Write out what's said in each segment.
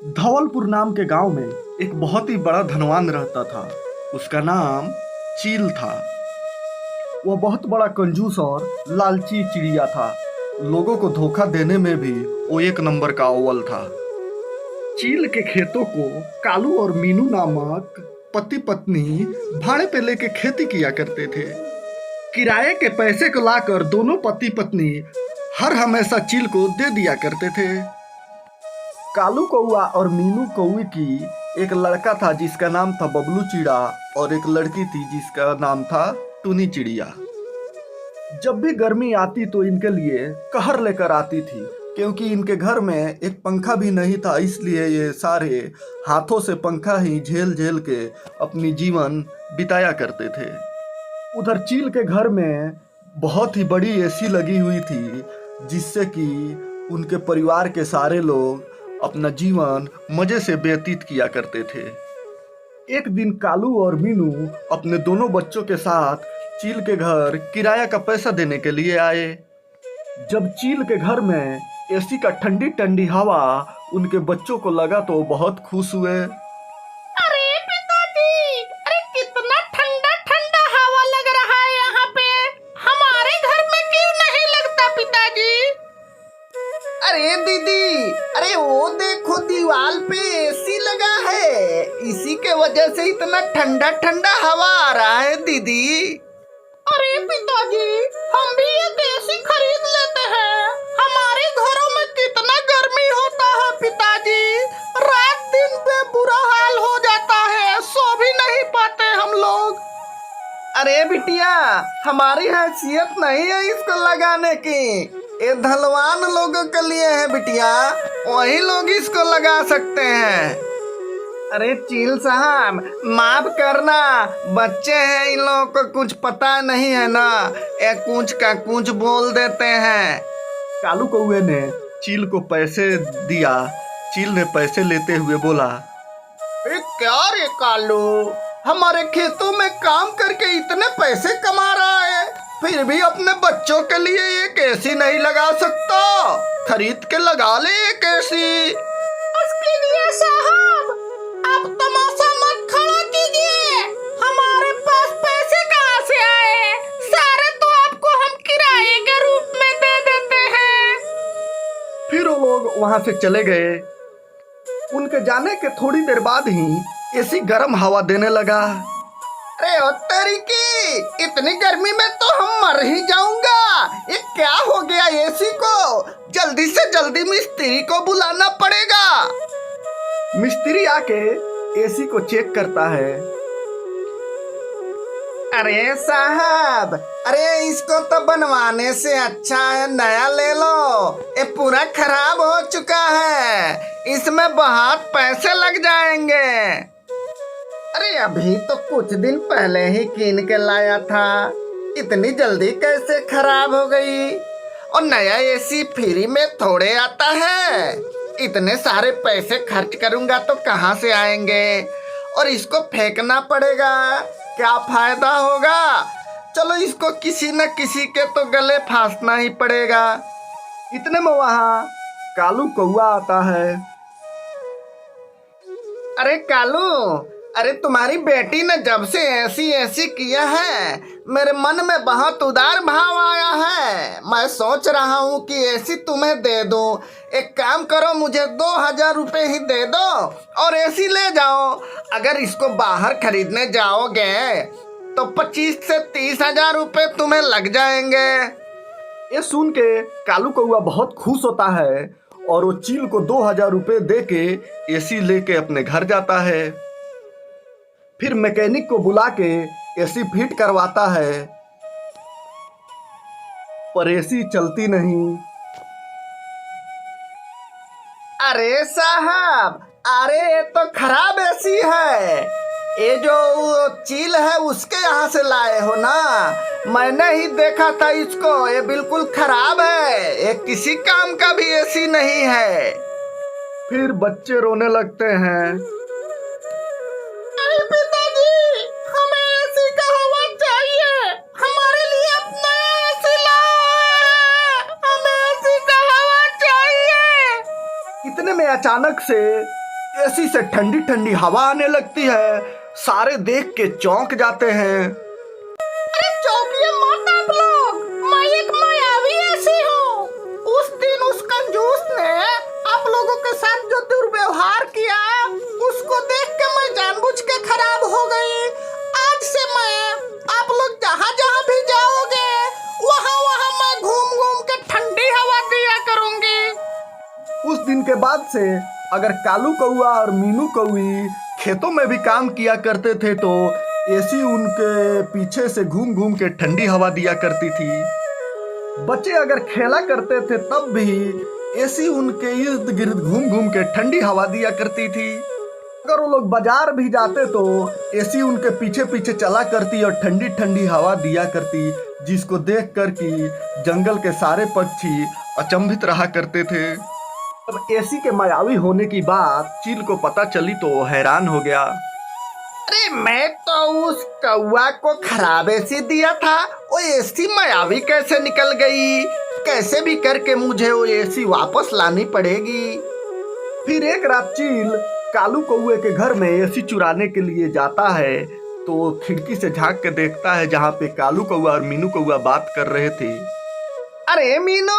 धवलपुर नाम के गांव में एक बहुत ही बड़ा धनवान रहता था। उसका नाम चील था। वह बहुत बड़ा कंजूस और लालची चिड़िया था। लोगों को धोखा देने में भी वो एक नंबर का अव्वल था। चील के खेतों को कालू और मीनू नामक पति पत्नी भाड़े पे लेके खेती किया करते थे। किराए के पैसे को लाकर दोनों पति पत्नी हर हमेशा चील को दे दिया करते थे। कालू कौआ और मीनू कौए की एक लड़का था जिसका नाम था बबलू चिड़ा, और एक लड़की थी जिसका नाम था टूनी चिड़िया। जब भी गर्मी आती तो इनके लिए कहर लेकर आती थी, क्योंकि इनके घर में एक पंखा भी नहीं था, इसलिए ये सारे हाथों से पंखा ही झेल झेल के अपनी जीवन बिताया करते थे। उधर चील के घर में बहुत ही बड़ी एसी लगी हुई थी, जिससे कि उनके परिवार के सारे लोग अपना जीवन मजे से व्यतीत किया करते थे। एक दिन कालू और मीनू अपने दोनों बच्चों के साथ चील के घर किराया का पैसा देने के लिए आए। जब चील के घर में एसी का ठंडी ठंडी हवा उनके बच्चों को लगा तो वो बहुत खुश हुए। अरे पिताजी, अरे कितना ठंडा ठंडा हवा लग रहा है यहाँ पे। हमारे घर में क्यों नहीं लगता पिताजी? अरे दीदी, अरे वो देखो दीवार पे एसी लगा है, इसी के वजह से इतना ठंडा ठंडा हवा आ रहा है दीदी। अरे पिताजी, हम भी एक एसी खरीद लेते हैं। हमारे घरों में कितना गर्मी होता है पिताजी। रात दिन पे बुरा हाल हो जाता है, सो भी नहीं पाते हम लोग। अरे बिटिया, हमारी हैसियत नहीं है इसको लगाने की, ये धनवान लोगों के लिए है बिटिया, वही लोग इसको लगा सकते हैं। अरे चील साहब, माफ करना, बच्चे हैं, इन लोगों को कुछ पता नहीं है ना, ये कुछ का कुछ बोल देते हैं। कालू कौए ने चील को पैसे दिया। चील ने पैसे लेते हुए बोला, क्या रे कालू, हमारे खेतों में काम करके इतने पैसे कमा रहा है, फिर भी अपने बच्चों के लिए एक एसी नहीं लगा सकता? खरीद के लगा ले एक एसी। उसके लिए साहब आप तमाशा मत खड़ा कीजिए। हमारे पास पैसे कहाँ से आए? सारे तो आपको हम किराए के रूप में दे देते हैं। फिर वो लोग वहां से चले गए। उनके जाने के थोड़ी देर बाद ही एसी गर्म हवा देने लगा। अरे ओ तेरी की, इतनी गर्मी में तो हम मर ही जाऊंगा। ये क्या हो गया एसी को? जल्दी से जल्दी मिस्त्री को बुलाना पड़ेगा। मिस्त्री आके एसी को चेक करता है। अरे साहब, अरे इसको तो बनवाने से अच्छा है नया ले लो, ये पूरा खराब हो चुका है, इसमें बहुत पैसे लग जाएंगे। अरे अभी तो कुछ दिन पहले ही कीन के लाया था, इतनी जल्दी कैसे खराब हो गई? और नया एसी फ्री में थोड़े आता है, इतने सारे पैसे खर्च करूंगा तो कहाँ से आएंगे? और इसको फेंकना पड़ेगा, क्या फायदा होगा? चलो इसको किसी न किसी के तो गले फांसना ही पड़ेगा। इतने में वहां कालू कौआ आता है। अरे कालू, अरे तुम्हारी बेटी ने जब से ऐसी किया है, मेरे मन में बहुत उदार भाव आया है। मैं सोच रहा हूँ कि एसी तुम्हें दे दूँ। एक काम करो, मुझे 2000 रुपये ही दे दो और एसी ले जाओ। अगर इसको बाहर खरीदने जाओगे तो 25 से 30 हजार रुपये तुम्हें लग जाएंगे। ये सुन के कालू कौआ बहुत खुश होता है और वो चील को 2000 रुपये दे के एसी लेके अपने घर जाता है। फिर मैकेनिक को बुला के एसी फिट करवाता है, पर एसी चलती नहीं। अरे साहब, अरे ये तो खराब एसी है। ये जो चील है उसके यहाँ से लाए हो ना? मैंने ही देखा था इसको, ये बिल्कुल खराब है, ये किसी काम का भी एसी नहीं है। फिर बच्चे रोने लगते हैं। अरे पिताजी, हमें एसी का हवा चाहिए, हमारे लिए अपना एसी लाओ, हमें एसी का हवा चाहिए। इतने में अचानक से एसी से ठंडी ठंडी हवा आने लगती है। सारे देख के चौंक जाते हैं। अरे चौंकिए मत आप लोग, मैं एक मायावी एसी हूँ। उस दिन उस कंजूस ने आप लोगों के साथ जो दुर्व्यवहार किया, उसको देख के मैं जानबूझ के खराब हो गई। आज से मैं आप लोग जहाँ जहाँ भी जाओगे, वहाँ वहाँ मैं घूम घूम के ठंडी हवा दिया करूँगी। उस दिन के बाद से अगर कालू कौआ और मीनू कौई खेतों में भी काम किया करते थे तो एसी उनके पीछे से घूम घूम के ठंडी हवा दिया करती थी। बच्चे अगर खेला करते थे तब भी एसी उनके इर्द गिर्द घूम घूम के ठंडी हवा दिया करती थी। अगर वो लोग बाजार भी जाते तो एसी उनके पीछे पीछे चला करती और ठंडी ठंडी हवा दिया करती, जिसको देख कर कि जंगल के सारे पक्षी अचंभित रहा करते थे। अब एसी के मायावी होने की बात चील को पता चली तो वो हैरान हो गया। अरे मैं तो उस कौआ को खराब एसी दिया था, वो एसी मायावी कैसे निकल गई? कैसे भी करके मुझे वो एसी वापस लानी पड़ेगी। फिर एक रात चील कालू कौए के घर में एसी चुराने के लिए जाता है तो वो खिड़की से झांक के देखता है जहाँ पे कालू कौआ और मीनू कौआ बात कर रहे थे। अरे मीनू,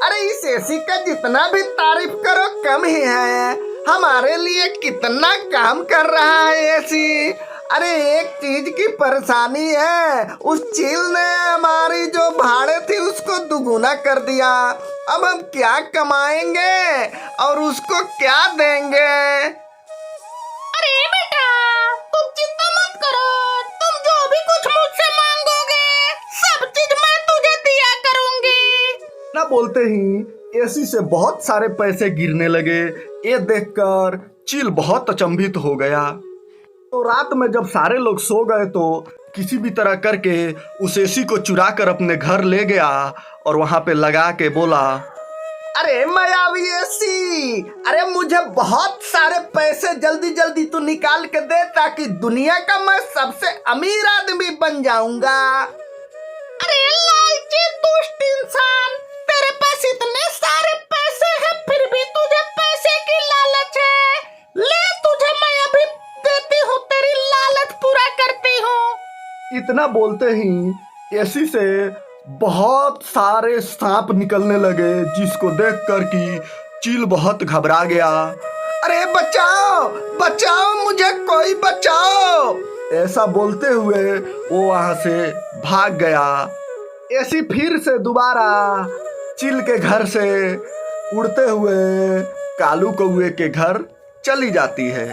अरे इस एसी का जितना भी तारीफ करो कम ही है। हमारे लिए कितना काम कर रहा है एसी। अरे एक चीज की परेशानी है, उस चील ने हमारी जो भाड़े थी उसको दुगुना कर दिया। अब हम क्या कमाएंगे और उसको क्या देंगे? अरे बेटा, तुम चिंता मत करो। तुम जो भी कुछ मुझसे मांगोगे, सब चीज मैं तुझे दिया करूंगी। ना बोलते ही एसी से बहुत सारे पैसे गिरने लगे। ये देखकर चील बहुत अचंभित हो गया। तो रात में जब सारे लोग सो गए तो किसी भी तरह करके उस एसी को चुरा कर अपने घर ले गया और वहां पे लगा के बोला, अरे मायावी एसी, अरे मुझे बहुत सारे पैसे जल्दी जल्दी तू निकाल के दे ताकि दुनिया का मैं सबसे अमीर आदमी बन जाऊंगा। अरे लालची दुष्ट इंसान, तेरे पास इतने सारे पैसे हैं फिर भी तुझे पैसे की लालच है। ले, तुझे मैं अभी देती हूँ, तेरी लालच पूरा करती हूँ। इतना बोलते ही एसी से बहुत सारे सांप निकलने लगे, जिसको देखकर कि चील बहुत घबरा गया। अरे बचाओ बचाओ, मुझे कोई बचाओ। ऐसा बोलते हुए वो वहां से भाग गया। एसी फिर से दोबारा चील के घर से उड़ते हुए कालू कौए के घर चली जाती है।